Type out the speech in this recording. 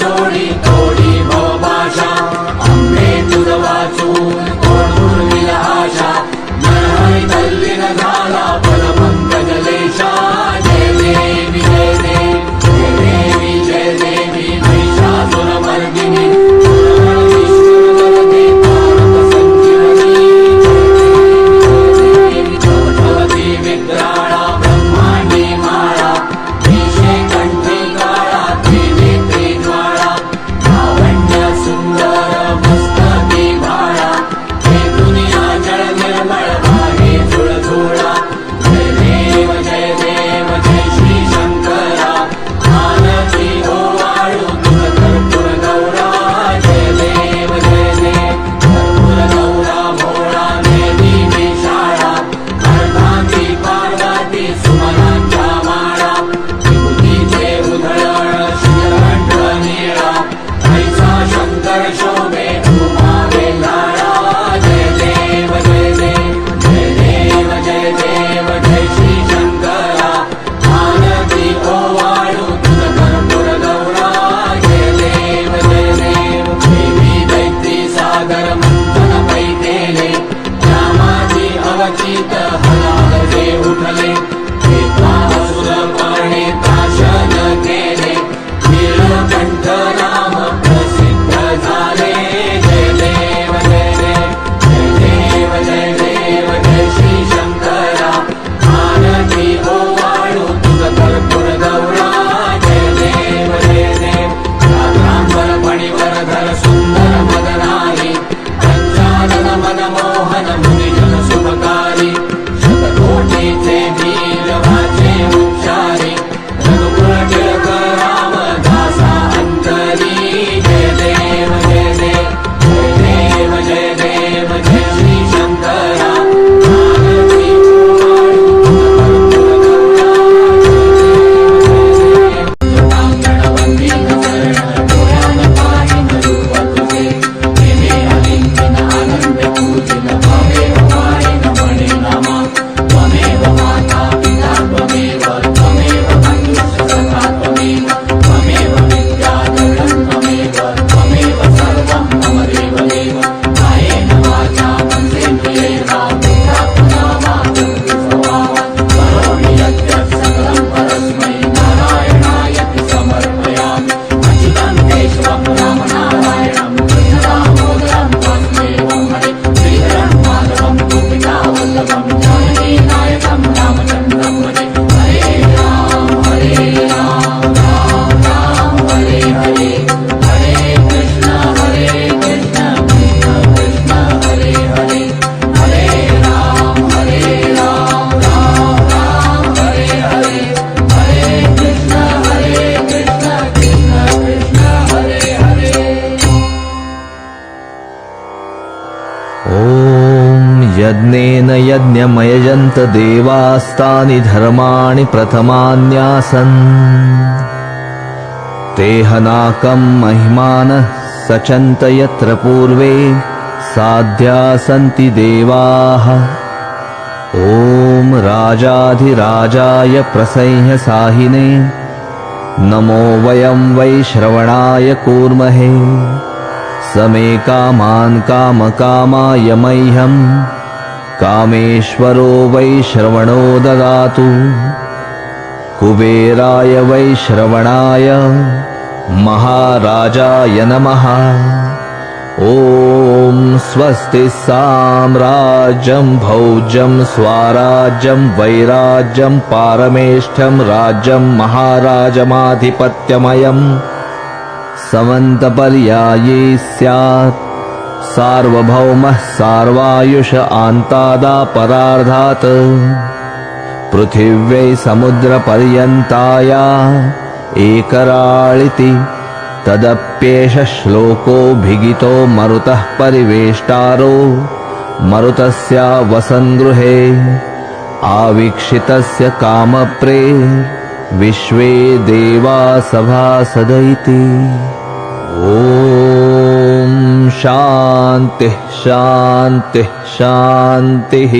सोडी तोडी भवभाषा अंबे तुझ वाचून कोण विलाशा नरहरी तल्लीन झाला पदपंकज लेशा जय देवी जय देवी जय देवी जय देवी महिषासुरमर्दिनी विद्राळा ब्रह्मांडी माळा भीषे कंठी काळा त्रिनेत्री ज्वाळा लावण्य सुंदर मस्तकी भाळा हे दुनिया जळ निर्मळ भागे झुळझुळा जय देव जय देव जय श्री शंकरा आनंदी ओवाळू तुझ कर्पूर गौरा जय देव जय देव कर्पूर गौरा भोळा देवी विशाळा अर्धांगी पार्वती सुमनांच्या माळा विभूतीचे उधळण श्रीकंठ निळा ऐसा शंकर शोभे उमा वेलाळा जय देव जय देव जय देव जय देव जय श्री शंकरा आनंदी ओवाळू तुझ कर्पूर गौरा जय देव जय देव देवी दैत्री सागर मंथन पैतेले रामाची अवचित हलालजे उठले असुर पाणे प्राशन केले नीलकंठ नाम प्रसिद्ध झाले जय देव जय देव जय देव जय देव जय श्री शंकरा आनंदी ओवाळू तुझ कर्पूर गौरा जय देव जय देव रात्रांबर फणीवरधर सुंदर मदनारी पंचानन मनमोहन मुनिजन शुभकारी शतकोटीचे वीर वाचे उच्चारी रघुकुल टिळक रामदासा अंतरी जय देव जय देव जय देव जय देव जय श्री शंकरा आनंदी ओवाळू तुझ कर्पूर गौरा जय देव गणवंदित शरण डोळ्यात पाहिन रूप तुझे देवे अलिंगन आनंद पूजन त्वमेव वारिन मणे नमा त्वमेव माता पिता त्वमेव त्वमेव बन्धुश्च सखा त्वमेव त्वमेव विद्याधरणं त्वमेव त्वमेव सर्वं मम देव देव कायेन वाचा मनसेन्द्रियैर्वा बुद्ध्यात्मना वा करोमि यद्यत् सकलं परस्मै नारायणायति समर्पयामि अच्युतं केशवं रामनारायणं कृष्णदामोदरं वासुदेवं हरे श्रीधरं माधवं गोपिकावल्लभं जानकीनायकं रामचन्द्रं भजे हरे राम राम राम हरे हरे हरे कृष्ण कृष्ण कृष्ण हरे हरे हरे राम राम राम हरे हरे हरे कृष्ण कृष्ण कृष्ण हरे हरे ॐ यज्ञेन यज्ञमयजन्त देवास्तानि धर्माणि प्रथमान्यासन् तेहनाकं महिमानः सचन्त यत्र पूर्वे साध्या सन्ति देवाः ॐ राजाधिराजाय प्रसह्य साहिने नमो वयं वै श्रवणाय कूर्महे समे कामान् कामकामाय मह्यं कामेश्वरो वै श्रवणो ददातु कुबेराय वै श्रवणाय महाराजाय नमः ॐ स्वस्ति साम्राज्यं भौज्यं स्वराज्यं वैराज्यं पारमेष्ठ्यं राज्यं महाराजमाधिपत्यमयं समन्तपर्याये स्यात् सार्वभौमः सार्वायुष आन्तादापरार्धात् पृथिव्यै समुद्रपर्यन्ताया एकराळिति तदप्येष श्लोकोऽभिगितो मरुतः परिवेष्टारो मरुतस्य वसन्गृहे आवीक्षितस्य कामप्रे विश्वे देवा सभासदैति ॐ शान्तिः शान्तिः शान्तिः।